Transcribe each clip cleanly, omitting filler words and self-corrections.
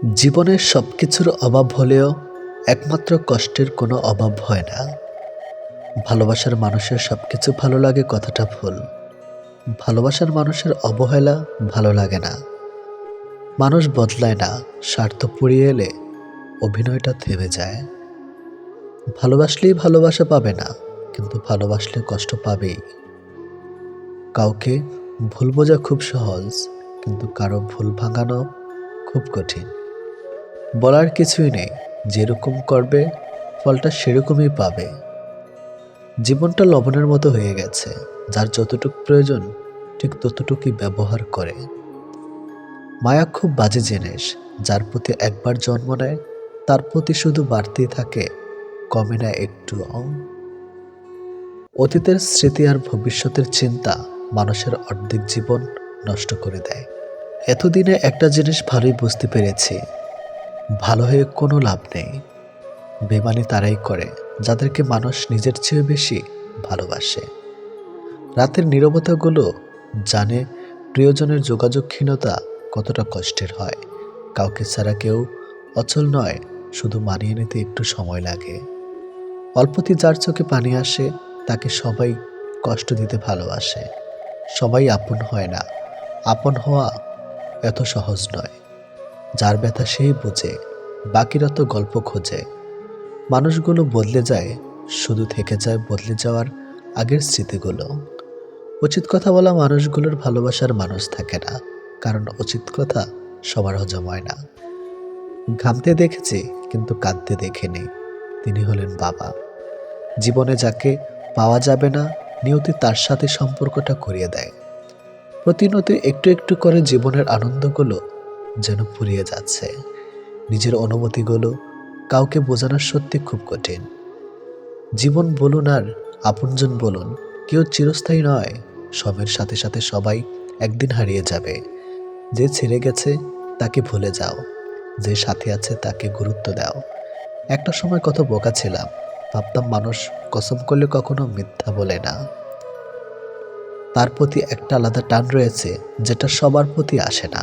জীবনের সবকিছুর অভাব হলেও একমাত্র কষ্টের কোনো অভাব হয় না। ভালোবাসার মানুষের সবকিছু ভালো লাগে কথাটা ভুল। ভালোবাসার মানুষের অবহেলা ভালো লাগে না। মানুষ বদলায় না, স্বার্থ পুড়িয়ে এলে অভিনয়টা থেমে যায়। ভালোবাসলেই ভালোবাসা পাবে না, কিন্তু ভালোবাসলে কষ্ট পাবেই। কাউকে ভুল বোঝা খুব সহজ, কিন্তু কারো ভুল ভাঙানো খুব কঠিন। বলার কিছুই নেই, যেরকম করবে ফলটা সেরকমই পাবে। জীবনটা লবণের মতো হয়ে গেছে, যার যতটুকু প্রয়োজন ঠিক ততটুকুই ব্যবহার করে। মায়া খুব বাজে জিনিস, যার প্রতি একবার জন্ম নেয় তার প্রতি শুধু বাড়তেই থাকে, কমে না একটুও। অতীতের স্মৃতি আর ভবিষ্যতের চিন্তা মানুষের অর্ধেক জীবন নষ্ট করে দেয়। এতদিনে একটা জিনিস ভালোই বুঝতে পেরেছি, ভালো হয়ে কোনো লাভ নেই। বেমানি তারাই করে যাদেরকে মানুষ নিজের চেয়ে বেশি ভালোবাসে। রাতের নীরবতাগুলো জানে প্রিয়জনের যোগাযোগহীনতা কতটা কষ্টের হয়। কাউকে ছাড়া কেউ অচল নয়, শুধু মানিয়ে নিতে একটু সময় লাগে। অল্পতে যার চোখে পানি আসে তাকে সবাই কষ্ট দিতে ভালোবাসে। সবাই আপন হয় না, আপন হওয়া এত সহজ নয়। যার ব্যথা সেই বোঝে, বাকিরা তো গল্প খোঁজে। মানুষগুলো বদলে যায়, শুধু থেকে যায় বদলে যাওয়ার আগের স্মৃতিগুলো। উচিত কথা বলা মানুষগুলোর ভালোবাসার মানুষ থাকে না, কারণ উচিত কথা সবার হজম হয় না। ঘামতে দেখেছি কিন্তু কাঁদতে দেখিনি, তিনি হলেন বাবা। জীবনে যাকে পাওয়া যাবে না, নিয়তি তার সাথে সম্পর্কটা করিয়ে দেয়। প্রতিনিয়ত একটু একটু করে জীবনের আনন্দগুলো যেন ফুরিয়ে যাচ্ছে। নিজের অনুভূতিগুলো কাউকে বোঝানো সত্যি খুব কঠিন। জীবন বলুন আর আপনজন বলুন, কেউ চিরস্থায়ী নয়। সময়ের সাথে সাথে সবাই একদিন হারিয়ে যাবে। যে ছেড়ে গেছে তাকে ভুলে যাও, যে সাথে আছে তাকে গুরুত্ব দাও। একটা সময় কত বোকা ছিলাম, ভাবতাম মানুষ কসম করলে কখনো মিথ্যা বলে না। তার প্রতি একটা আলাদা টান রয়েছে, যেটা সবার প্রতি আসে না।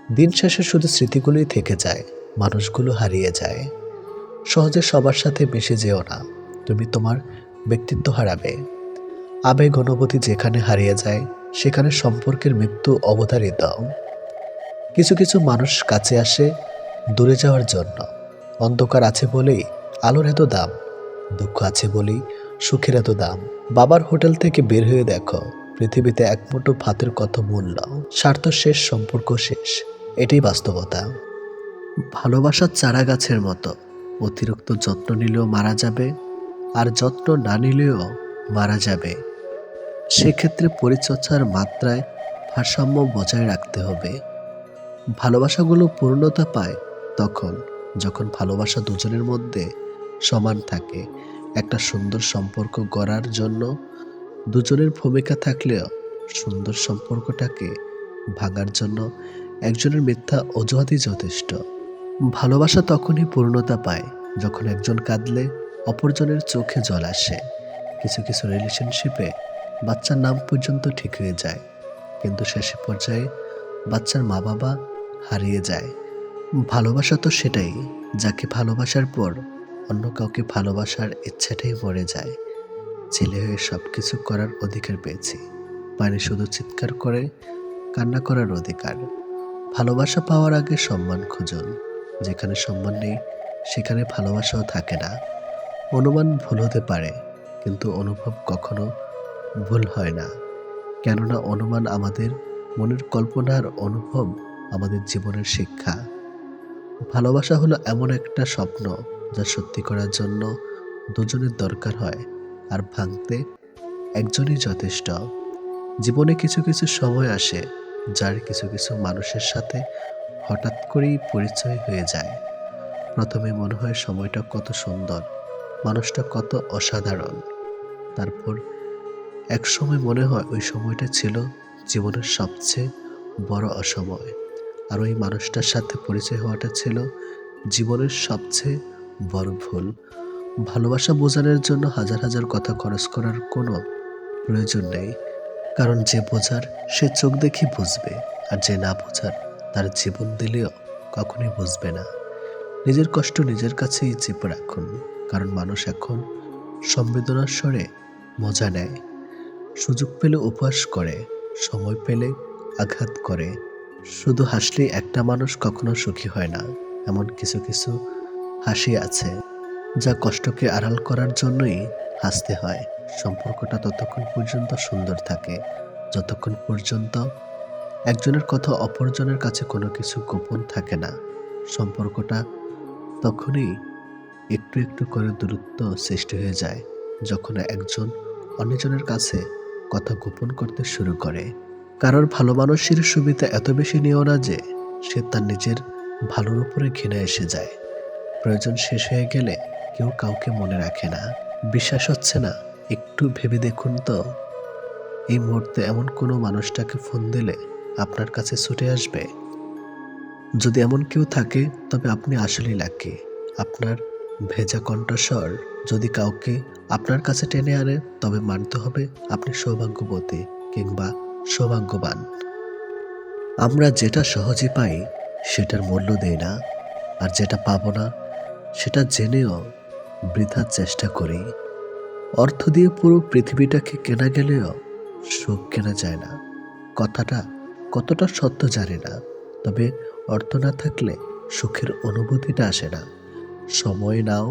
দিন শেষে শুধু স্মৃতিগুলোই থেকে যায়, মানুষগুলো হারিয়ে যায়। সহজে সবার সাথে মিশে যেও না, তুমি তোমার ব্যক্তিত্ব হারাবে। আবেগ অনুভূতি যেখানে হারিয়ে যায়, সেখানে সম্পর্কের মৃত্যু অবধারিত। কিছু কিছু মানুষ কাছে আসে দূরে যাওয়ার জন্য। অন্ধকার আছে বলেই আলোর এত দাম, দুঃখ আছে বলেই সুখের এত দাম। বাবার হোটেল থেকে বের হয়ে দেখো, পৃথিবীতে এক মুঠো ভাতের কত মূল্য। স্বার্থ শেষ, সম্পর্ক শেষ, এটাই বাস্তবতা। ভালোবাসা চারা গাছের মতো, অতিরিক্ত যত্ন নিলেও মারা যাবে, আর যত্ন না নিলেও মারা যাবে। সেক্ষেত্রে পরিচর্যার মাত্রায় ভারসাম্য বজায় রাখতে হবে। ভালোবাসাগুলো পূর্ণতা পায় তখন যখন ভালোবাসা দুজনের মধ্যে সমান থাকে। একটা সুন্দর সম্পর্ক গড়ার জন্য দুজনের ভূমিকা থাকলেও সুন্দর সম্পর্কটাকে ভাঙার জন্য একজনের মিথ্যা অজুহাতই যথেষ্ট। ভালোবাসা তখনই পূর্ণতা পায় যখন একজন কাঁদলে অপরজনের চোখে জল আসে। কিছু কিছু রিলেশনশিপে বাচ্চার নাম পর্যন্ত ঠিক হয়ে যায়, কিন্তু শেষ পর্যায়ে বাচ্চার মা বাবা হারিয়ে যায়। ভালোবাসা তো সেটাই, যাকে ভালোবাসার পর অন্য কাউকে ভালোবাসার ইচ্ছাটাই মরে যায়। ছেলে হয়ে সব কিছু করার অধিকার পেয়েছি, পায়নি শুধু চিৎকার করে কান্না করার অধিকার। ভালোবাসা পাওয়ার আগে সম্মান খুঁজুন। যেখানে সম্মান নেই সেখানে ভালোবাসাও থাকে না। অনুমান ভুল হতে পারে, কিন্তু অনুভব কখনো ভুল হয় না। কেননা অনুমান আমাদের মনের কল্পনার, অনুভব আমাদের জীবনের শিক্ষা। ভালোবাসা হলো এমন একটা স্বপ্ন যা সত্যি করার জন্য দুজনের দরকার হয়, আর ভাঙতে একজনই যথেষ্ট। জীবনে কিছু কিছু সময় আসে, যার কিছু কিছু মানুষের সাথে হঠাৎ করেই পরিচয় হয়ে যায়। প্রথমে মনে হয় সময়টা কত সুন্দর, মানুষটা কত অসাধারণ। তারপর এক সময় মনে হয় ওই সময়টা ছিল জীবনের সবচেয়ে বড় অসময়। আর ওই মানুষটার সাথে পরিচয় হওয়াটা ছিল জীবনের সবচেয়ে বড় ভুল। ভালোবাসা বোঝানোর জন্য হাজার হাজার কথা খরচ করার কোনো প্রয়োজন নেই, কারণ যে বোঝার সে চোখ দেখে বুঝবে, আর যে না বোঝার তার জীবন দিলেও কখনোই বুঝবে না। নিজের কষ্ট নিজের কাছেই চেপে রাখুন, কারণ মানুষ এখন সংবেদনার স্বরে মজা নেয়। সুযোগ পেলে উপহাস করে, সময় পেলে আঘাত করে। শুধু হাসলেই একটা মানুষ কখনো সুখী হয় না। এমন কিছু কিছু হাসি আছে যা কষ্টকে আড়াল করার জন্যই হাসতে হয়। সম্পর্কটা ততক্ষণ পর্যন্ত সুন্দর থাকে যতক্ষণ পর্যন্ত একজনের কথা অপরজনের কাছে কোনো কিছু গোপন থাকে না। সম্পর্কটা তখনই একটু একটু করে দূরত্ব সৃষ্টি হয়ে যায় যখন একজন অন্যজনের কাছে কথা গোপন করতে শুরু করে। কারোর ভালো মানুষের সুবিধা এত বেশি নিও না যে সে তার নিজের ভালোর উপরে ঘৃণা এসে যায়। প্রয়োজন শেষ হয়ে গেলে কেউ কাউকে মনে রাখে না। বিশ্বাস হচ্ছে না? একটু ভেবে দেখুন তো, এই মুহূর্তে এমন কোনো মানুষটাকে ফোন দিলে আপনার কাছে ছুটে আসবে? যদি এমন কেউ থাকে তবে আপনি আসলেই লাকি। আপনার ভেজা কণ্ঠস্বর যদি কাউকে আপনার কাছে টেনে আনে তবে মানতে হবে আপনি সৌভাগ্যবতী কিংবা সৌভাগ্যবান। আমরা যেটা সহজে পাই সেটার মূল্য দেই না, আর যেটা পাবো না সেটা জেনেও বৃথার চেষ্টা করি। অর্থ দিয়ে পুরো পৃথিবীটাকে কেনা গেলেও সুখ কেনা যায় না। কথাটা কতটা সত্য জানি না, তবে অর্থ না থাকলে সুখের অনুভূতিটা আসে না। সময় নাও,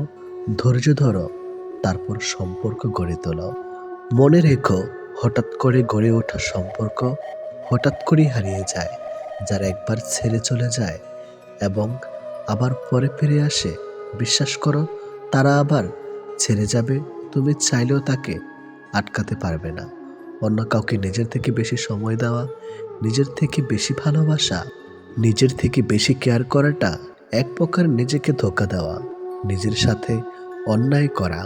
ধৈর্য ধরো, তারপর সম্পর্ক গড়ে তোলো। মনে রেখো, হঠাৎ করে গড়ে ওঠা সম্পর্ক হঠাৎ করেই হারিয়ে যায়। যারা একবার ছেড়ে চলে যায় এবং আবার পরে ফিরে আসে, বিশ্বাস করো তারা আবার ছেড়ে যাবে, তুমি চাইলেও তাকে আটকাতে পারবে না। অন্য কাউকে নিজের থেকে বেশি সময় দেওয়া, নিজের থেকে বেশি ভালোবাসা, নিজের থেকে বেশি কেয়ার করাটা এক প্রকার নিজেকে ধোঁকা দেওয়া, নিজের সাথে অন্যায় করা।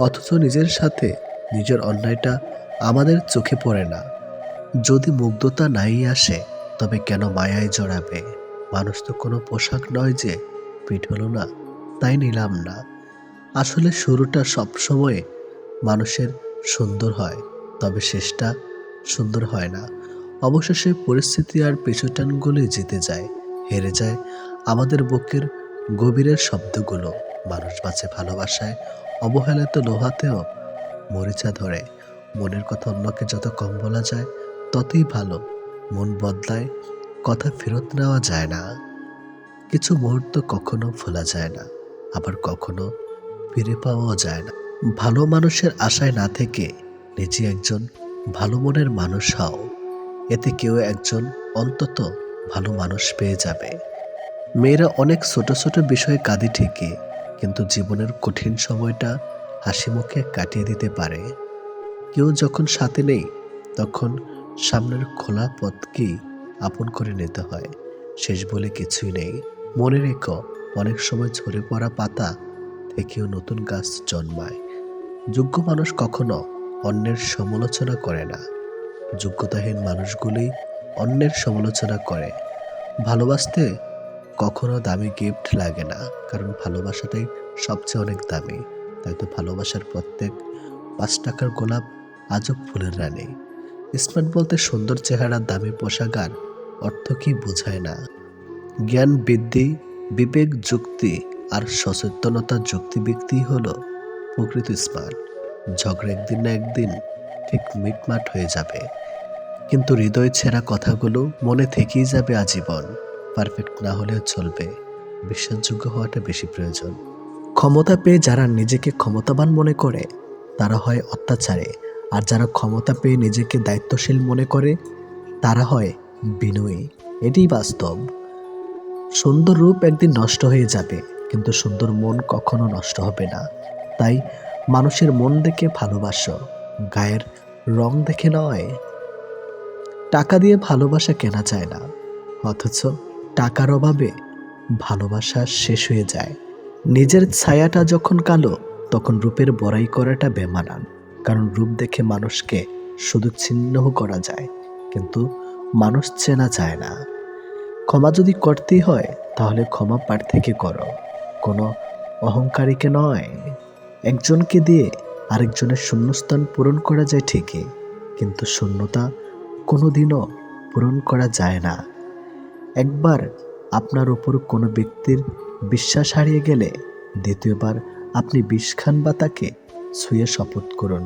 অথচ নিজের সাথে নিজের অন্যায়টা আমাদের চোখে পড়ে না। যদি মুগ্ধতা নাই আসে তবে কেন মায়ায় জড়াবে? মানুষ তো কোনো পোশাক নয় যে পিঠ হলো না তাই নিলাম না। আসলে শুরুটা সবসময় মানুষের সুন্দর হয়, তবে শেষটা সুন্দর হয় না। অবশেষে পরিস্থিতি আর পিছুটানগুলি জিতে যায়, হেরে যায় আমাদের বুকের গভীরের শব্দগুলো। মানুষ বাঁচে ভালোবাসায়, অবহেলিত লোহাতেও মরিচা ধরে। মনের কথা অন্যকে যত কম বলা যায় ততই ভালো। মন বদলায়, কথা ফেরত নেওয়া যায় না। কিছু মুহূর্ত কখনো ভোলা যায় না, আবার কখনো ফিরে পাওয়াও যায় না। ভালো মানুষের আশায় না থেকে নিজে একজন ভালো মনের মানুষ হও, এতে কেউ একজন অন্তত ভালো মানুষ পেয়ে যাবে। মেয়েরা অনেক ছোট ছোট বিষয়ে কাঁদে ঠিকই, কিন্তু জীবনের কঠিন সময়টা হাসি মুখে কাটিয়ে দিতে পারে। কেউ যখন সাথে নেই তখন সামনের খোলা পথকেই আপন করে নিতে হয়। শেষ বলে কিছুই নেই। মনে রেখো, অনেক সময় ঝরে পড়া পাতা থেকেও নতুন গাছ জন্মায়। যোগ্য মানুষ কখনো অন্যের সমালোচনা করে না, যোগ্যতাহীন মানুষগুলি অন্যের সমালোচনা করে। ভালোবাসতে কখনো দামি গিফট লাগে না, কারণ ভালোবাসাটাই সবচেয়ে অনেক দামি। তাই তো ভালোবাসার প্রত্যেক 5 টাকার গোলাপ আজব ফুলের রানী। স্মার্ট বলতে সুন্দর চেহারা, দামি পোশাক আর অর্থ কি বোঝায় না। জ্ঞান, বৃদ্ধি, বিবেক, যুক্তি আর সচেতনতা যুক্তি ব্যক্তি হলো প্রকৃত স্মার্ট। ঝগড়া একদিন না একদিন ঠিক মিটমাট হয়ে যাবে, কিন্তু হৃদয় ছেঁড়া কথাগুলো মনে থেকেই যাবে আজীবন। পারফেক্ট না হলেও চলবে, বিশ্বাসযোগ্য হওয়াটা বেশি প্রয়োজন। ক্ষমতা পেয়ে যারা নিজেকে ক্ষমতাবান মনে করে তারা হয় অত্যাচারে, আর যারা ক্ষমতা পেয়ে নিজেকে দায়িত্বশীল মনে করে তারা হয় বিনয়ী। এটাই বাস্তব। সুন্দর রূপ একদিন নষ্ট হয়ে যাবে, কিন্তু সুন্দর মন কখনো নষ্ট হবে না। তাই মানুষের মন দেখে ভালোবাসো, গায়ের রং দেখে নয়। টাকা দিয়ে ভালোবাসা কেনা যায় না, অথচ টাকার অভাবে ভালোবাসা শেষ হয়ে যায়। নিজের ছায়াটা যখন কালো তখন রূপের বড়াই করাটা বেমানান, কারণ রূপ দেখে মানুষকে শুধু চিহ্ন করা যায়, কিন্তু মানুষ চেনা যায় না। ক্ষমা যদি করতেই হয় তাহলে ক্ষমা প্রার্থীকে করো, কোনো অহংকারীকে নয়। একজনকে দিয়ে আরেকজনের শূন্যস্থান পূরণ করা যায় ঠিকই, কিন্তু শূন্যতা কোনোদিনও পূরণ করা যায় না। একবার আপনার উপর কোনো ব্যক্তির বিশ্বাস হারিয়ে গেলে দ্বিতীয়বার আপনি বিষ খান বা তাকে ছুঁয়ে শপথ করুন,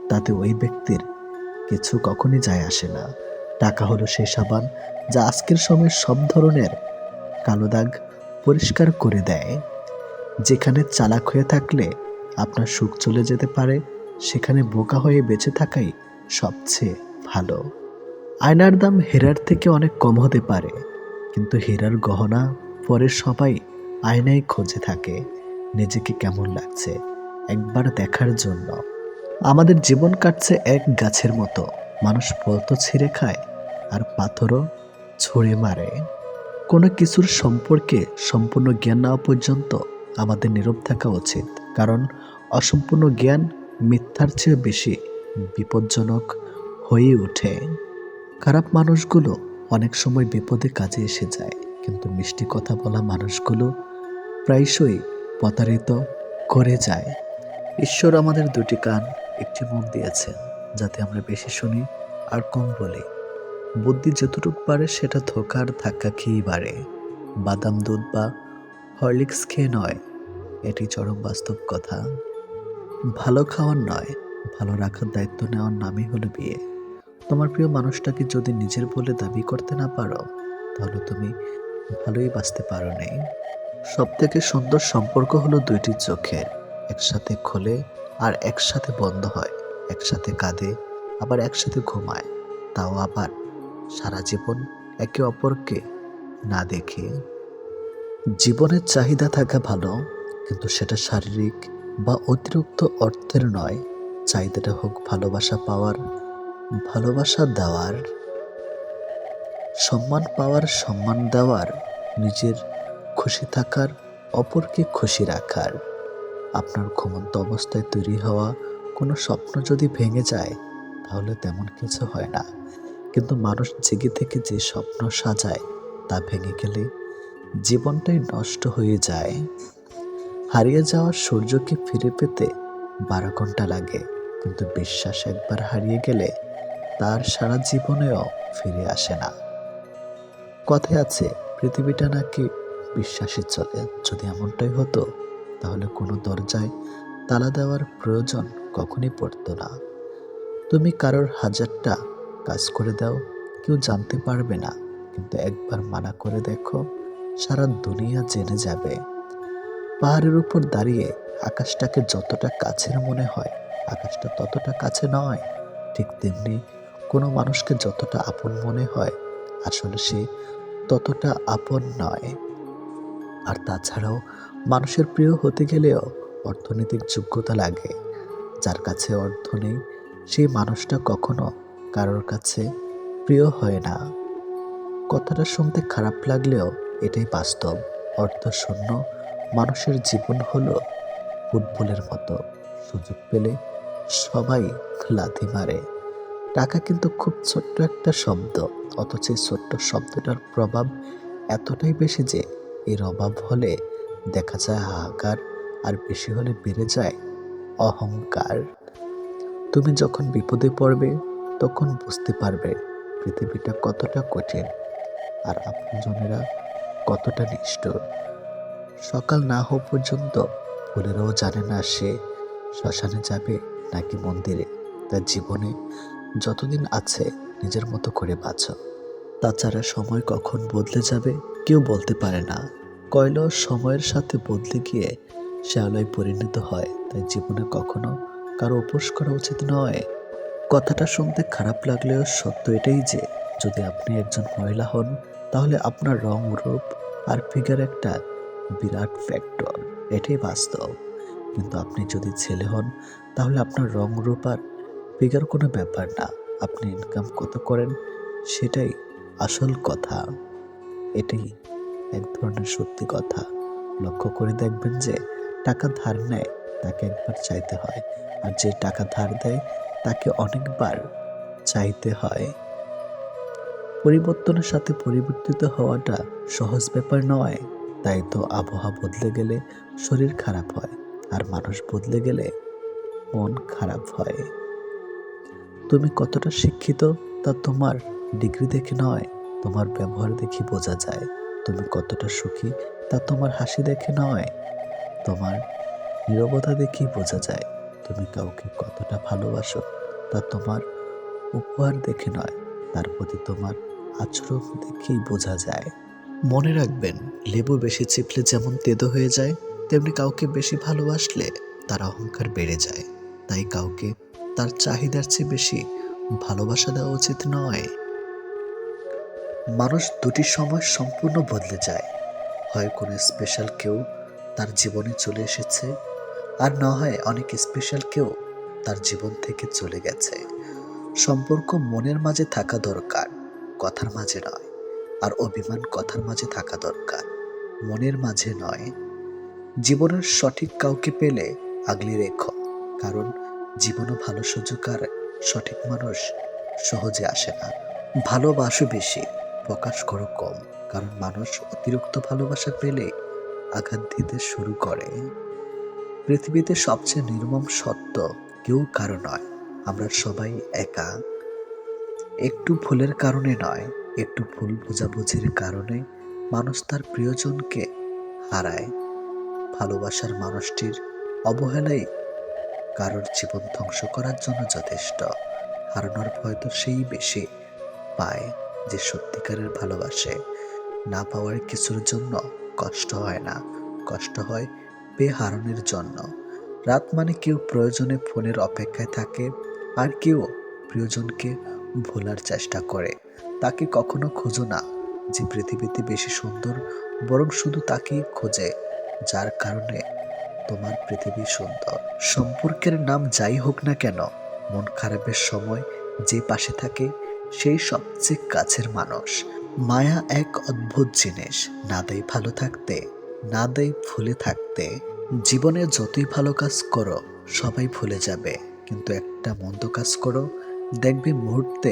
তাতে ওই ব্যক্তির কিছু কখনই যায় আসে না। টাকা হলো সেই সাবান যা আজকের সময়ে সব ধরনের কালো দাগ পরিষ্কার করে দেয়। যেখানে চালাক হয়ে থাকলে আপনার সুখ চলে যেতে পারে, সেখানে বোকা হয়ে বেঁচে থাকাই সবচেয়ে ভালো। আয়নার দাম হীরার থেকে অনেক কম হতে পারে, কিন্তু হীরার গহনা পরে সবাই আয়নায় খোঁজে থাকে নিজেকে কেমন লাগছে একবার দেখার জন্য। আমাদের জীবন কাটছে এক গাছের মতো, মানুষ ফল তো ছিঁড়ে খায় আর পাথরও ছুঁড়ে মারে। কোনো কিছুর সম্পর্কে সম্পূর্ণ জ্ঞান নেওয়া পর্যন্ত আমাদের নীরব থাকা উচিত, কারণ অসম্পূর্ণ জ্ঞান মিথ্যার চেয়ে বেশি বিপজ্জনক হয়ে ওঠে। খারাপ মানুষগুলো অনেক সময় বিপদে কাজে এসে যায়, কিন্তু মিষ্টি কথা বলা মানুষগুলো প্রায়শই প্রতারিত করে যায়। ঈশ্বর আমাদের দুটি কান, একটি মন দিয়েছেন, যাতে আমরা বেশি শুনি আর কম বলি। বুদ্ধি যতটুকু পারে সেটা ধোকার ধাক্কা খেয়েই বাড়ে, বাদাম দুধ বা হরলিক্স খেয়ে নয়। এটি চরম বাস্তব কথা। ভালো খাওয়ার নয়, ভালো রাখার দায়িত্ব নেওয়ার নামই হলো বিয়ে। তোমার প্রিয় মানুষটাকে যদি নিজের বলে দাবি করতে না পারো, তাহলে তুমি ভালোই বাঁচতে পারো নি। সব থেকে সুন্দর সম্পর্ক হলো দুইটি চোখের, একসাথে খোলে আর একসাথে বন্ধ হয়, একসাথে কাঁদে আবার একসাথে ঘুমায়, তাও আবার সারা জীবন একে অপরকে না দেখে। জীবনের চাহিদা থাকা ভালো, কিন্তু সেটা শারীরিক বা অতিরিক্ত অর্থের নয়। চাহিদাটা হোক ভালোবাসা পাওয়ার, ভালোবাসা দেওয়ার, সম্মান পাওয়ার, সম্মান দেওয়ার, নিজের খুশি থাকার, অপরকে খুশি রাখার। আপনার ঘুমন্ত অবস্থায় তৈরি হওয়া কোনো স্বপ্ন যদি ভেঙে যায়, তাহলে তেমন কিছু হয় না, কিন্তু মানুষ জেগে থেকে যে স্বপ্ন সাজায় তা ভেঙে গেলে জীবনটাই নষ্ট হয়ে যায়। হারিয়ে যাওয়া সূর্যকে ফিরে পেতে 12 ঘন্টা লাগে, কিন্তু বিশ্বাস একবার হারিয়ে গেলে তার সারা জীবনেও ফিরে আসে না। কথায় আছে পৃথিবীটা নাকি বিশ্বাসে চলে। যদি এমনটাই হতো, তাহলে কোনো দরজায় তালা দেওয়ার প্রয়োজন কখনই পড়তো না। তুমি কারোর 1000টা কাজ করে দাও, কেউ জানতে পারবে না, কিন্তু একবার মানা করে দেখো, সারা দুনিয়া জেনে যাবে। পাহাড়ের উপর দাঁড়িয়ে আকাশটাকে যতটা কাছের মনে হয়, আকাশটা ততটা কাছে নয়। ঠিক তেমনি কোনো মানুষকে যতটা আপন মনে হয়, আসলে সে ততটা আপন নয়। আর তাছাড়াও মানুষের প্রিয় হতে গেলেও অর্থনৈতিক যোগ্যতা লাগে। যার কাছে অর্থ নেই, সেই মানুষটা কখনো কারোর কাছে প্রিয় হয় না। কথাটা শুনতে খারাপ লাগলেও এটাই বাস্তব। অর্থশূন্য মানুষের জীবন হলো ফুটবলের মতো, সুযোগ পেলে সবাই লাথি মারে। টাকা কিন্তু খুব ছোট্ট একটা শব্দ, অথচ এই ছোট্ট শব্দটার প্রভাব এতটাই বেশি যে এর অভাব হলে দেখা যায় হাহাকার, আর বেশি হলে বেড়ে যায় অহংকার। তুমি যখন বিপদে পড়বে, তখন বুঝতে পারবে পৃথিবীটা কতটা কঠিন আর আপনজনেরা কতটা নিষ্ঠুর। সকাল না হওয়া পর্যন্ত ফুলেরাও জানে না সে শ্মশানে যাবে নাকি মন্দিরে। তার জীবনে যতদিন আছে নিজের মতো করে বাঁচো। তাছাড়া সময় কখন বদলে যাবে কেউ বলতে পারে না। কয়লাও সময়ের সাথে বদলে গিয়ে শ্যাওলায় পরিণত হয়। তাই জীবনে কখনো কারো উপোস করা উচিত নয়। কথাটা শুনতে খারাপ লাগলেও সত্য এটাই যে, যদি আপনি একজন মহিলা হন, তাহলে আপনার রং, রূপ আর ফিগার একটা বিরাট ফ্যাক্টর, এটাই বাস্তব। কিন্তু আপনি যদি ছেলে হন, তাহলে আপনার রং, রূপ আর ফিগার কোনো ব্যাপার না। আপনি ইনকাম কত করেন সেটাই আসল কথা। এটাই এক ধরনের সত্যি কথা। লক্ষ্য করে দেখবেন যে টাকা ধার নেয় তাকে একবার চাইতে হয়, আর যে টাকা ধার দেয় তাকে অনেকবার চাইতে হয়। পরিবর্তনের সাথে পরিবর্তিত হওয়াটা সহজ ব্যাপার নয়। তাই তো আবহাওয়া বদলে গেলে শরীর খারাপ হয়, আর মানুষ বদলে গেলে মন খারাপ হয়। তুমি কতটা শিক্ষিত তা তোমার ডিগ্রি দেখে নয়, তোমার ব্যবহার দেখে বোঝা যায়। তুমি কতটা সুখী তা তোমার হাসি দেখে নয়, তোমার নীরবতা দেখেই বোঝা যায়। তুমি কাউকে কতটা ভালোবাসো তা তোমার উপহার দেখে নয়, তার প্রতি তোমার আচরণ দেখেই বোঝা যায়। মনে রাখবেন, লেবু বেশি চিপলে যেমন তেতো হয়ে যায়, তেমনি কাউকে বেশি ভালোবাসলে তার অহংকার বেড়ে যায়। তাই কাউকে তার চাহিদার চেয়ে বেশি ভালোবাসা দেওয়া উচিত নয়। মানুষ দুটি সময় সম্পূর্ণ বদলে যায়। হয় কোনো স্পেশাল কেউ তার জীবনে চলে এসেছে, আর না হয় অনেক স্পেশাল কেউ তার জীবন থেকে চলে গেছে। সম্পর্ক মনের মাঝে থাকা দরকার, কথার মাঝে নয়। আর অভিমান কথার মাঝে থাকা দরকার, মনের মাঝে নয়। জীবনের সঠিক কাউকে পেলে আগলে রেখো, কারণ জীবনও ভালো সুযোগ আর সঠিক মানুষ সহজে আসে না। ভালোবাসো বেশি, প্রকাশ করো কম, কারণ মানুষ অতিরিক্ত ভালোবাসা পেলে আঘাত দিতে শুরু করে। পৃথিবীতে সবচেয়ে নির্মম সত্য, কেউ কারো নয়, আমরা সবাই একা। একটু ভুলের কারণে নয়, একটু ভুল বোঝাবুঝির কারণে মানুষ তার প্রিয়জনকে হারায়। ভালোবাসার মানুষটির অবহেলাই কারোর জীবন ধ্বংস করার জন্য যথেষ্ট। হারানোর ভয় তো সেই বেশি পায় যে সত্যিকারের ভালোবাসে। না পাওয়ার কিছুর জন্য কষ্ট হয় না, কষ্ট হয় পেয়ে হারানোর জন্য। রাত মানে কেউ প্রয়োজনে ফোনের অপেক্ষায় থাকে, আর কেউ প্রিয়জনকে ভোলার চেষ্টা করে। তাকে কখনো খোঁজো না যে পৃথিবীতে বেশি সুন্দর, বরং শুধু তাকেই খোঁজে যার কারণে তোমার পৃথিবী সুন্দর। সম্পর্কের নাম যাই হোক না কেন, মন খারাপের সময় যে পাশে থাকে সেই সবচেয়ে কাছের মানুষ। মায়া এক অদ্ভুত জিনিস, না দেয় ভালো থাকতে, না দেয় ভুলে থাকতে। জীবনে যতই ভালো কাজ করো সবাই ভুলে যাবে, কিন্তু একটা মন্দ কাজ করো দেখবে মুহূর্তে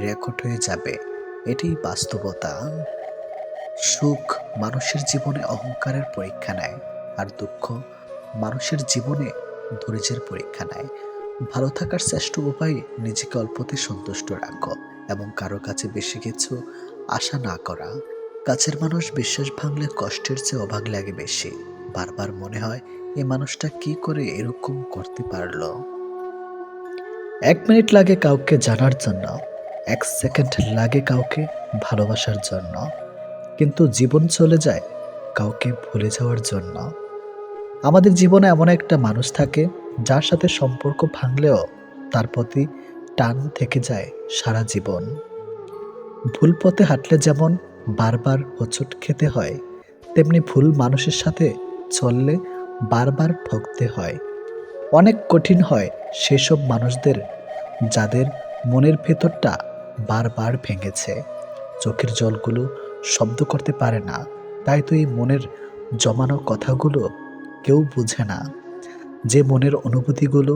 রেকর্ড হয়ে যাবে। এটাই বাস্তবতা। সুখ মানুষের জীবনে অহংকারের পরীক্ষা নেয়, আর দুঃখ মানুষের জীবনে ধৈর্যের পরীক্ষা নেয়। ভালো থাকার শ্রেষ্ঠ উপায় নিজেকে অল্পতে সন্তুষ্ট রাখো, এবং কারো কাছে বেশি কিছু আশা না করা। কাছের মানুষ বিশ্বাস ভাঙলে কষ্টের চেয়ে অবাক লাগে বেশি। বারবার মনে হয় এই মানুষটা কি করে এরকম করতে পারলো। 1 মিনিট লাগে কাউকে জানার জন্য, 1 সেকেন্ড লাগে কাউকে ভালোবাসার জন্য, কিন্তু জীবন চলে যায় কাউকে ভুলে যাওয়ার জন্য। আমাদের জীবনে এমন একটা মানুষ থাকে যার সাথে সম্পর্ক ভাঙলেও তার প্রতি টান থেকে যায় সারা জীবন। ভুল পথে হাঁটলে যেমন বারবার হোঁচট খেতে হয়, তেমনি ভুল মানুষের সাথে চললে বারবার ঠকতে হয়। অনেক কঠিন হয় সেসব মানুষদের যাদের মনের ভেতরটা বারবার ভেঙেছে। চোখের জলগুলো শব্দ করতে পারে না, তাই তো এই মনের জমানো কথাগুলো কেউ বুঝে না। যে মনের অনুভূতিগুলো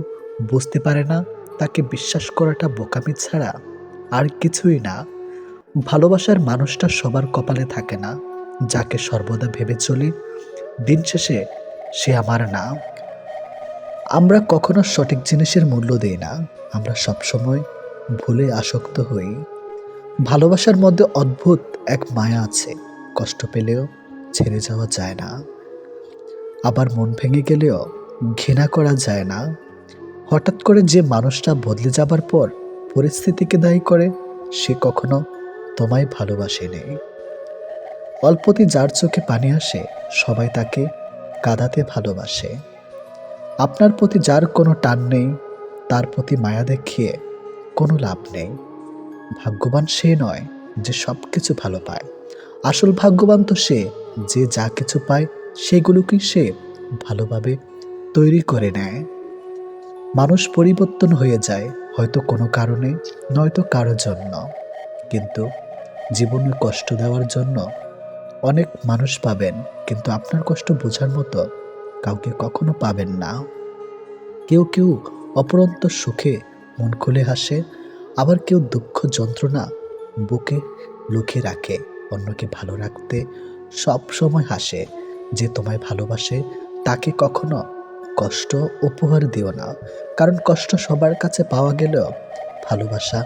বুঝতে পারে না, তাকে বিশ্বাস করাটা বোকামি ছাড়া আর কিছুই না। ভালোবাসার মানুষটা সবার কপালে থাকে না। যাকে সর্বদা ভেবে চলি দিন শেষে সে আমার না। আমরা কখনো সঠিক জিনিসের মূল্য দেই না, আমরা সবসময় ভুলে আসক্ত হই। ভালোবাসার মধ্যে অদ্ভুত এক মায়া আছে, কষ্ট পেলেও ছেড়ে যাওয়া যায় না, আবার মন ভেঙে গেলেও ঘৃণা করা যায় না। হঠাৎ করে যে মানুষটা বদলে যাবার পর পরিস্থিতিকে দায়ী করে, সে কখনো তোমায় ভালোবাসেনি। অল্পতে যার চোখে পানি আসে সবাই তাকে কাঁদাতে ভালোবাসে। আপনার প্রতি যার কোনো টান নেই, তার প্রতি মায়া দেখিয়ে কোনো লাভ নেই। ভাগ্যবান সে নয় যে সব কিছু ভালো পায়, আসল ভাগ্যবান তো সে যে যা কিছু পায় সেগুলোকেই সে ভালোভাবে তৈরি করে নেয়। মানুষ পরিবর্তন হয়ে যায়, হয়তো কোনো কারণে, নয়তো কারো জন্য, কিন্তু জীবনে কষ্ট দেওয়ার জন্য অনেক মানুষ পাবেন, কিন্তু আপনার কষ্ট বোঝার মতো কাউকে কখনো পাবেন না। কেউ কেউ অপরন্ত সুখে মন খুলে হাসে, আবার কেউ দুঃখ যন্ত্রণা বুকে লুকিয়ে রাখে। অন্যকে ভালো রাখতে সব সময় হাসে। যে তোমায় ভালোবাসে তাকে কখনো কষ্ট উপহার দিও না, কারণ কষ্ট সবার কাছে পাওয়া গেলেও ভালোবাসা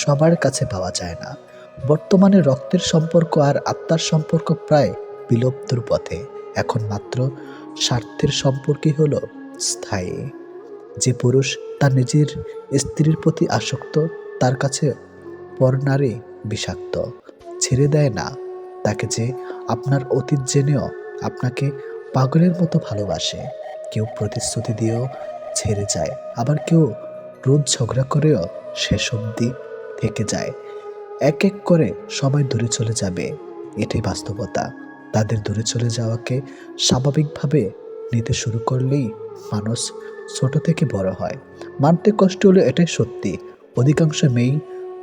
সবার কাছে পাওয়া যায় না। বর্তমানে রক্তের সম্পর্ক আর আত্মার সম্পর্ক প্রায় বিলুপ্তর পথে। এখন মাত্র স্বার্থের সম্পর্কই হলো স্থায়ী। যে পুরুষ তার নিজের স্ত্রীর প্রতি আসক্ত, তার কাছে পর নারী বিষাক্ত। ছেড়ে দেয় না তাকে যে আপনার অতীত জেনেও আপনাকে পাগলের মতো ভালোবাসে। কেউ প্রতিশ্রুতি দিয়েও ছেড়ে যায়, আবার কেউ রোজ ঝগড়া করেও শেষ অবধি থেকে যায়। এক এক করে সবাই দূরে চলে যাবে, এটাই বাস্তবতা। তাদের দূরে চলে যাওয়াকে স্বাভাবিকভাবে নিতে শুরু করলেই মানুষ ছোট থেকে বড় হয়। মানতে কষ্ট হলে এটাই সত্যি। অধিকাংশ মেয়েই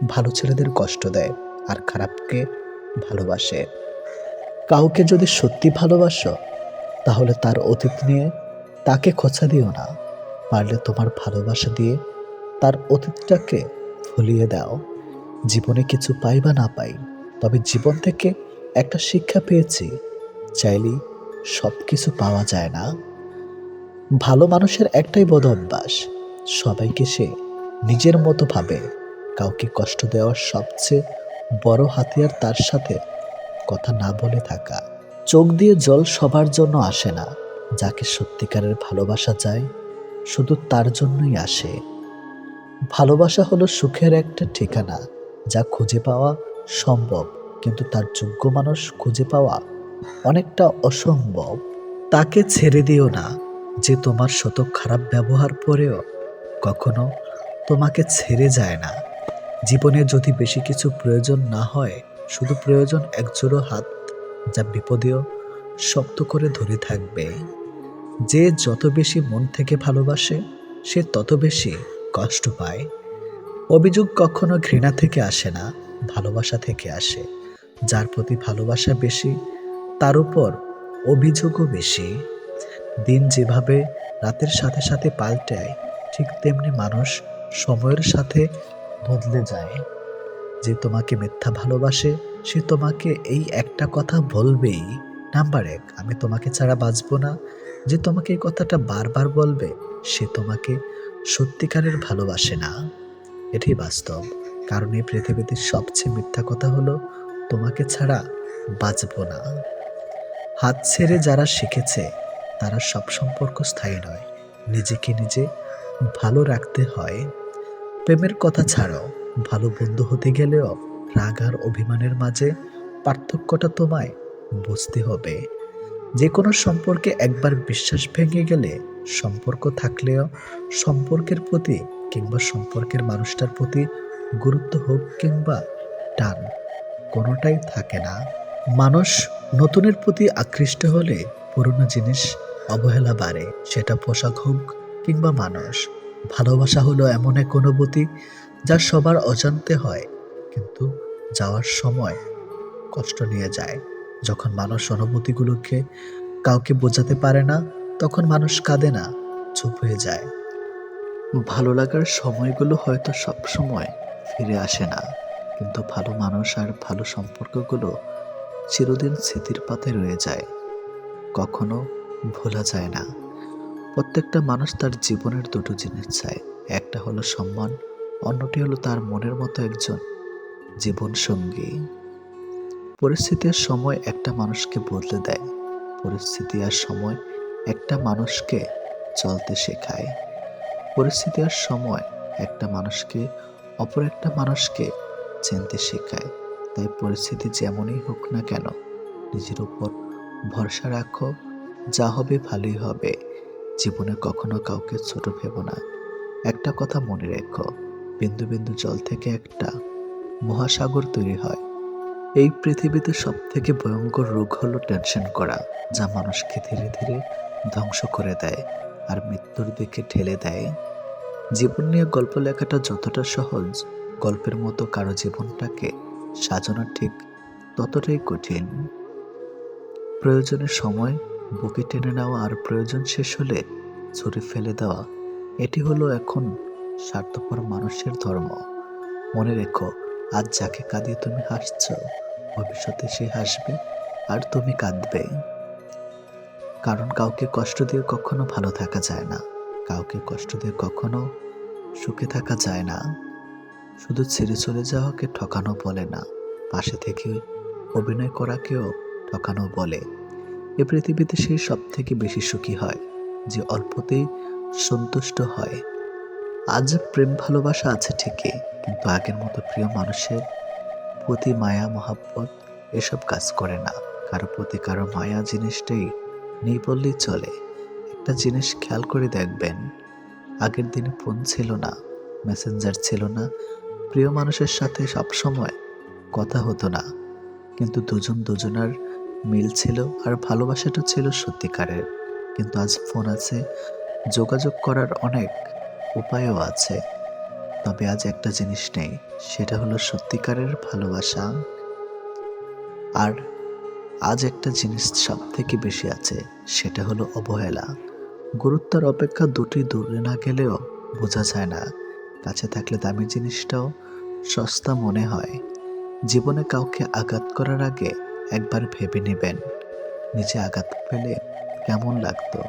ভালো ছেলেদের কষ্ট দেয় আর খারাপকে ভালোবাসে। কাউকে যদি সত্যি ভালোবাসো, তাহলে তার অতীত নিয়ে তাকে খোঁচা দিও না। পারলে তোমার ভালোবাসা দিয়ে তার অতীতটাকে ভুলিয়ে দাও। জীবনে কিছু পাই বা না পাই, তবে জীবন থেকে একটা শিক্ষা পেয়েছি, চাইলেই সব কিছু পাওয়া যায় না। ভালো মানুষের একটাই বদ অভ্যাস, সবাইকে সে নিজের মতো ভাবে। কাউকে কষ্ট দেওয়ার সবচেয়ে বড় হাতিয়ার তার সাথে কথা না বলে থাকা। চোখ দিয়ে জল সবার জন্য আসে না। যাকে সত্যিকারের ভালোবাসা যায়, শুধু তার জন্যই আসে। ভালোবাসা হলো সুখের একটা ঠিকানা, যা খুঁজে পাওয়া সম্ভব, কিন্তু তার যোগ্য মানুষ খুঁজে পাওয়া অনেকটা অসম্ভব। তাকে ছেড়ে দিও না যে তোমার শত খারাপ ব্যবহার পরেও কখনো তোমাকে ছেড়ে যায় না। জীবনে যদি বেশি কিছু প্রয়োজন না হয়, শুধু প্রয়োজন একজোড়ো হাত, যা বিপদেও শক্ত করে ধরে থাকবে। যে যত বেশি মন থেকে ভালোবাসে, সে তত বেশি কষ্ট পায়। অভিযোগ কখনো ঘৃণা থেকে আসে না, ভালোবাসা থেকে আসে। যার প্রতি ভালোবাসা বেশি, তার উপর অভিযোগও বেশি। দিন যেভাবে রাতের সাথে সাথে পাল্টায়, ঠিক তেমনি মানুষ সময়ের সাথে বদলে যায়। যে তোমাকে মিথ্যা ভালোবাসে, সে তোমাকে এই একটা কথা বলবেই, নাম্বার 1, আমি তোমাকে ছাড়া বাঁচবো না। যে তোমাকে এই কথাটা বারবার বলবে, সে তোমাকে সত্যিকারের ভালোবাসে না। এটাই বাস্তব। কারণ এই পৃথিবীতে সবচেয়ে মিথ্যা কথা হলো তোমাকে ছাড়া বাঁচবো না। হাত ছেড়ে যারা শিখেছে, তারা সব সম্পর্ক স্থায়ী নয়। নিজেকে নিজে ভালো রাখতে হয়। প্রেমের কথা ছাড়ো, ভালো বন্ধু হতে গেলেও রাগ আর অভিমানের মাঝে পার্থক্যটা তোমায় বুঝতে হবে। যে কোনো সম্পর্কে একবার বিশ্বাস ভেঙে গেলে, সম্পর্ক থাকলেও সম্পর্কের প্রতি কিংবা সম্পর্কের মানুষটার প্রতি গুরুত্ব হোক কিংবা টান, কোনোটাই থাকে না। মানুষ নতুনের প্রতি আকৃষ্ট হলে পুরনো জিনিস অবহেলা বাড়ে, সেটা পোশাক হোক কিংবা মানুষ। ভালোবাসা হলো এমন এক অনুভূতি যা সবার অজান্তে হয়, কিন্তু যাওয়ার সময় কষ্ট নিয়ে যায়। যখন মানুষ অনুভূতিগুলোকে কাউকে বোঝাতে পারে না, তখন মানুষ কাঁদে না, চুপ হয়ে যায়। ভালো লাগার সময়গুলো হয়তো সব সময় ফিরে আসে না, কিন্তু ভালো মানুষ আর ভালো সম্পর্কগুলো চিরদিন স্মৃতির পাতায় রয়ে যায়, কখনো ভোলা যায় না। প্রত্যেকটা মানুষ তার জীবনের দুটো জিনিস চায়, একটা হলো সম্মান, অন্যটি হলো তার মনের মতো একজন জীবন সঙ্গী। পরিস্থিতি আর সময় একটা মানুষকে বদলে দেয়, পরিস্থিতি আর সময় একটা মানুষকে চলতে শেখায়। পরিস্থিতি আর সময় একটা মানুষকে অপর একটা মানুষকে চিনতে শেখায়। তাই পরিস্থিতি যেমনই হোক না কেন, নিজের উপর ভরসা রাখো, যা হবে ভালোই হবে। জীবনে কখনো কাউকে ছোট ভেবো না। একটা কথা মনে রেখো, বিন্দু বিন্দু জল থেকে একটা মহাসাগর তৈরি হয়। এই পৃথিবীতে সব থেকে ভয়ঙ্কর রোগ হলো টেনশন করা, যা মানুষকে ধীরে ধীরে ধ্বংস করে দেয় আর মৃত্যুর দিকে ঠেলে দেয়। জীবন নিয়ে গল্প লেখাটা যতটা সহজ, গল্পের মতো কারো জীবনটাকে সাজানো ঠিক ততটাই কঠিন। প্রয়োজনের সময় বুকে টেনে নেওয়া আর প্রয়োজন শেষ হলে ছুঁড়ে ফেলে দেওয়া, এটি হলো এখন স্বার্থপর মানুষের ধর্ম। মনে রেখো, আজ যাকে কাঁদিয়ে তুমি হাসছ, ভবিষ্যতে সে হাসবে আর তুমি কাঁদবে। কারণ কাউকে কষ্ট দিয়ে কখনো ভালো থাকা যায় না, কাউকে কষ্ট দিয়ে কখনো সুখে থাকা যায় না। শুধু ছেড়ে চলে যাওয়াকে ঠকানো বলে না, পাশে থেকে অভিনয় করাকেও ঠকানো বলে। এ পৃথিবীতে সেই সব থেকে বেশি সুখী হয় যে অল্পতেই সন্তুষ্ট হয়। আজ প্রেম ভালোবাসা আছে ঠিকই, কিন্তু আগের মতো প্রিয় মানুষের প্রতি মায়া মহাব্বত এসব কাজ করে না। কারো প্রতি কারো মায়া জিনিসটাই নেই বললেই চলে। একটা জিনিস খেয়াল করে দেখবেন, আগের দিনে ফোন ছিল না, মেসেঞ্জার ছিল না, প্রিয় মানুষের সাথে সবসময় কথা হতো না, কিন্তু দুজন দুজনার মিল ছিল আর ভালোবাসাটা ছিল সত্যিকারের। কিন্তু আজ ফোন আছে, যোগাযোগ করার অনেক উপায়ও আছে, তবে আজ একটা জিনিস নেই, সেটা হলো সত্যিকারের ভালোবাসা। আর আজ একটা জিনিস সব থেকে বেশি আছে, সেটা হলো অবহেলা। গুরুত্বের অপেক্ষা দুটি দূরে না গেলেও বোঝা যায় না, কাছে থাকলে দামি জিনিসটাও সস্তা মনে হয়। জীবনে কাউকে আঘাত করার আগে একবার ভেবে নেবেন, নিজে আঘাত পেলে কেমন লাগতো।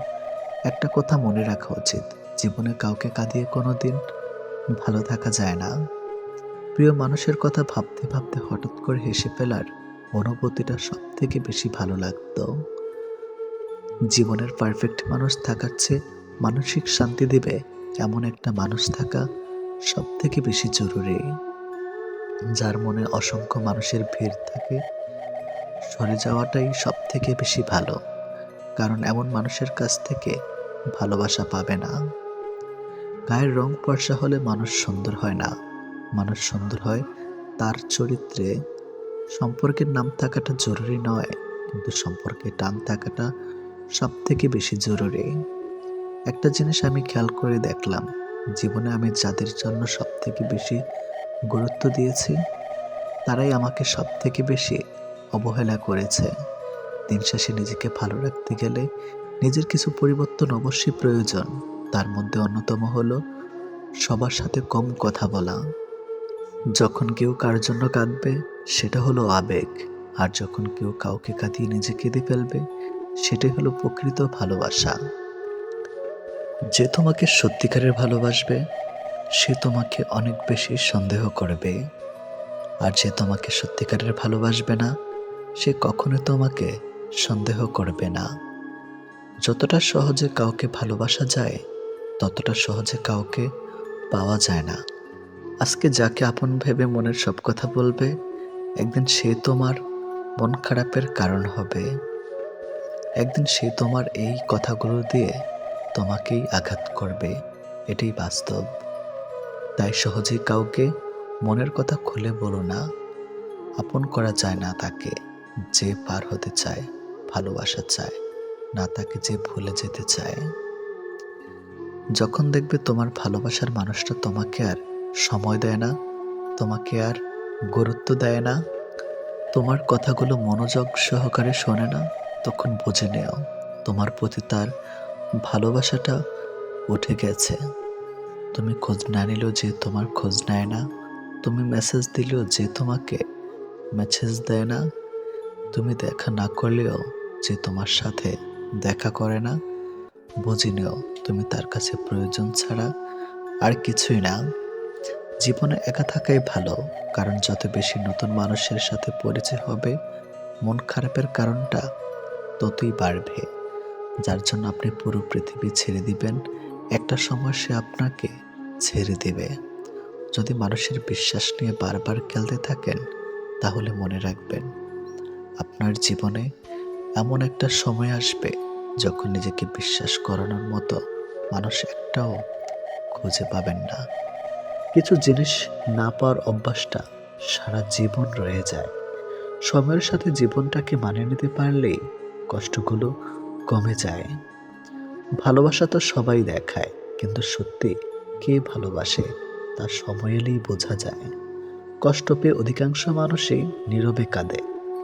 একটা কথা মনে রাখা উচিত, জীবনে কাউকে কাঁদিয়ে কোনোদিন ভালো থাকা যায় না। প্রিয় মানুষের কথা ভাবতে ভাবতে হঠাৎ করে হেসে ফেলার অনুভূতিটা সব থেকে বেশি ভালো লাগতো। জীবনের পারফেক্ট মানুষ থাকার চেয়ে মানসিক শান্তি দিবে এমন একটা মানুষ থাকা সব থেকে বেশি জরুরি। যার মনে অসংখ্য মানুষের ভিড় থাকে, সরে যাওয়াটাই সব থেকে বেশি ভালো, কারণ এমন মানুষের কাছ থেকে ভালোবাসা পাবে না। গায়ের রং ফর্সা হলে মানুষ সুন্দর হয় না, মানুষ সুন্দর হয় তার চরিত্রে। সম্পর্কের নাম থাকাটা জরুরি নয়, কিন্তু সম্পর্কে টান থাকাটা সব থেকে বেশি জরুরি। একটা জিনিস আমি খেয়াল করে দেখলাম, জীবনে আমি যাদের জন্য সব থেকে বেশি গুরুত্ব দিয়েছি, তারাই আমাকে সব থেকে বেশি অবহেলা করেছে। দিন শেষে নিজেকে ভালো রাখতে গেলে নিজের কিছু পরিবর্তন অবশ্যই প্রয়োজন। তার মধ্যে অন্যতম হলো সবার সাথে কম কথা বলা। যখন কেউ কার জন্য কাঁদবে, সেটা হলো আবেগ, আর যখন কেউ কাউকে কাঁদিয়ে নিজে কেঁদে ফেলবে, সেটাই হলো প্রকৃত ভালোবাসা। যে তোমাকে সত্যিকারের ভালোবাসবে, সে তোমাকে অনেক বেশি সন্দেহ করবে, আর যে তোমাকে সত্যিকারের ভালোবাসবে না, সে কখনো তোমাকে সন্দেহ করবে না। যতটা সহজে কাউকে ভালোবাসা যায়, ততটা সহজে কাউকে পাওয়া যায় না। আজকে যাকে আপন ভেবে মনের সব কথা বলবে, একদিন সে তোমার মন খারাপের কারণ হবে। একদিন সে তোমার এই কথাগুলো দিয়ে তোমাকেই আঘাত করবে, এটাই বাস্তব। তাই সহজেই কাউকে মনের কথা খুলে বলো না। আপন করা যায় না তাকে যে পার হতে চায়, ভালোবাসা চায় না তাকে যে ভুলে যেতে চায়। যখন দেখবে তোমার ভালোবাসার মানুষটা তোমাকে আর সময় দেয় না, তোমাকে আর গুরুত্ব দেয় না, তোমার কথাগুলো মনোযোগ সহকারে শোনে না, তখন বুঝে নিও তোমার প্রতি তার ভালোবাসাটা উঠে গেছে। তুমি খোঁজ না নিলেও যে তোমার খোঁজ নেয় না, তুমি মেসেজ দিলেও যে তোমাকে মেসেজ দেয় না, তুমি দেখা না করলেও যে তোমার সাথে দেখা করে না, বুঝে নিও তুমি তার কাছে প্রয়োজন ছাড়া আর কিছুই না। জীবনে একা থাকাই ভালো, কারণ যত বেশি নতুন মানুষের সাথে পরিচয় হবে, মন খারাপের কারণটা ততই বাড়বে। যার জন্য আপনি পুরো পৃথিবী ছেড়ে দিবেন, একটা সময় সে আপনাকে ছেড়ে দেবে। যদি মানুষের বিশ্বাস নিয়ে বারবার খেলতে থাকেন, তাহলে মনে রাখবেন আপনার জীবনে এমন একটা সময় আসবে যখন নিজেকে বিশ্বাস করানোর মতো মানুষ একটাও খুঁজে পাবেন না। কিছু জিনিস না পাওয়ার অভ্যাসটা সারা জীবন রয়ে যায়। সময়ের সাথে জীবনটাকে মানিয়ে নিতে পারলেই কষ্টগুলো কমে যায়। ভালোবাসা তো সবাই দেখায়, কিন্তু সত্যি কে ভালোবাসে তা সময় এলেই বোঝা যায়। কষ্ট পেয়ে অধিকাংশ মানুষই নীরবে কাঁদে,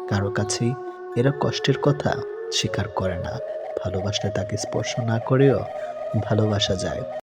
কারো কাছেই এরা কষ্টের কথা স্বীকার করে না। ভালোবাসলে তাকে স্পর্শ না করেও ভালোবাসা যায়।